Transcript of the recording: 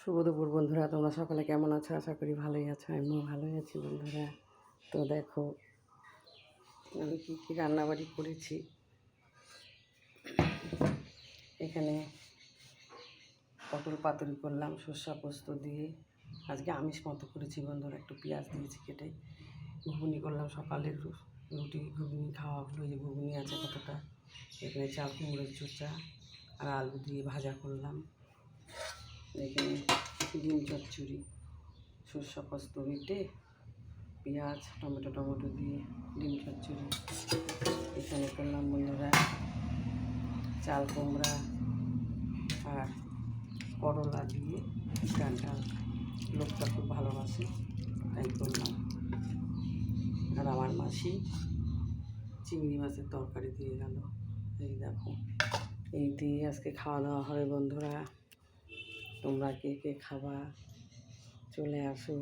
শুভ দুপুর বন্ধুরা, তোমরা সকলে কেমন আছো? আশা করি ভালোই আছো। আমিও ভালোই আছি বন্ধুরা। তো দেখো আমি কী কী রান্নাবাড়ি করেছি। এখানে পটল পাতুরি করলাম সর্ষা পোস্ত দিয়ে। আজকে আমিষ মতো করেছি বন্ধুরা, একটু পেঁয়াজ দিয়েছি কেটে। ঘুগনি করলাম, সকালের রুটি ঘুগনি খাওয়া হলো। যে ঘুগনি আছে কতটা। এখানে চাল কুমড়োর চোচা আর আলু দিয়ে ভাজা করলাম। এখানে ডিম চচ্চড়ি, সর্ষা পোস্ত বেটে পেঁয়াজ টমেটো দিয়ে ডিম চচ্চড়ি। এখানে করলাম বন্ধুরা চাল কুমড়া আর করলা দিয়ে ডালটা। লোকটা খুব ভালোবাসে তাই করলাম। আর আমার মাসি চিংড়ি মাছের তরকারি দিয়ে গেল। এই দেখো, এই দিয়ে আজকে খাওয়া দাওয়া হবে বন্ধুরা। তোমরা কে কে খাবা চলে আসো।